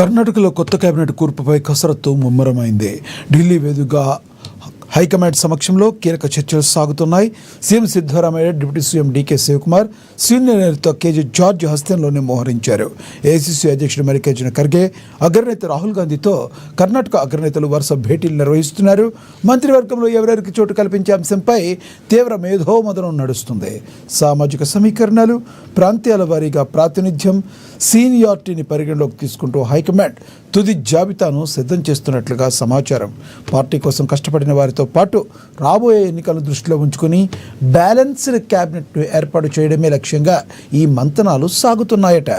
కర్ణాటకలో కొత్త కేబినెట్ కూర్పుపై కసరత్తు ముమ్మరమైంది. ఢిల్లీ వేదికగా హైకమాండ్ సమక్షంలో కీలక చర్చలు సాగుతున్నాయి. CM Siddaramaiah, deputy CM DK Shivakumar senior నేత కేజీ జార్జ్ హస్తంలోనే మోహరించారు. ఏఐసీసీ అధ్యక్షుడు మల్లికార్జున ఖర్గే, అగ్రనేత రాహుల్ గాంధీతో కర్ణాటక అగ్రనేతలు వరుస భేటీలు నిర్వహిస్తున్నారు. మంత్రివర్గంలో ఎవరెవరికి చోటు కల్పించే అంశంపై తీవ్ర మేధోమథనం నడుస్తుంది. సామాజిక సమీకరణలు, ప్రాంతాల వారీగా ప్రాతినిధ్యం, సీనియారిటీని పరిగణలోకి తీసుకుంటూ హైకమాండ్ తుది జాబితాను సిద్ధం చేస్తున్నట్లుగా సమాచారం. పార్టీ కోసం కష్టపడిన వారితో పాటు రాబోయే ఎన్నికలను దృష్టిలో ఉంచుకుని బ్యాలెన్స్డ్ క్యాబినెట్ను ఏర్పాటు చేయడమే లక్ష్యంగా ఈ మంతనాలు సాగుతున్నాయట.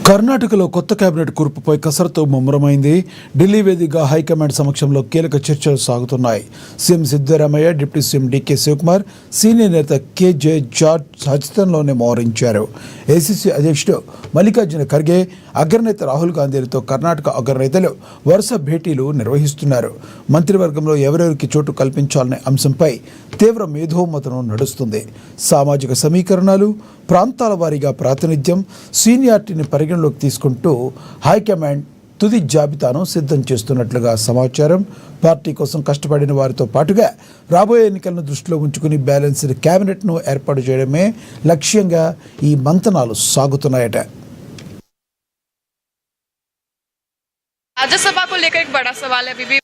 కర్ణాటకలో కొత్త కేబినెట్ కూర్పుపై కసరత్తు ముమ్మరమైంది. ఢిల్లీ వేదికగా హైకమాండ్ సమక్షంలో కీలక చర్చలు సాగుతున్నాయి. CM Siddaramaiah, deputy CM DK Shivakumar senior నేత కేజే జార్జ్ హస్తంలోనే మోహరించారు. ఏఐసీసీ అధ్యక్షుడు మల్లికార్జున ఖర్గే, అగ్రనేత రాహుల్ గాంధీలతో కర్ణాటక అగ్రనేతలు వరుస భేటీలు నిర్వహిస్తున్నారు. మంత్రివర్గంలో ఎవరెవరికి చోటు కల్పించాలనే అంశంపై తీవ్ర మేధోమథనం నడుస్తుంది. సామాజిక సమీకరణాలు, ప్రాంతాల వారీగా ప్రాతినిధ్యం, సీనియారిటీని పరిగణలోకి తీసుకుంటూ హైకమాండ్ తుది జాబితాను సిద్ధం చేస్తున్నట్లుగా సమాచారం. పార్టీ కోసం కష్టపడిన వారితో పాటుగా రాబోయే ఎన్నికలను దృష్టిలో ఉంచుకుని బ్యాలెన్స్డ్ క్యాబినెట్ను ఏర్పాటు చేయడమే లక్ష్యంగా ఈ మంతనాలు సాగుతున్నాయట. राज्यसभा को लेकर एक बड़ा सवाल है। अभी भी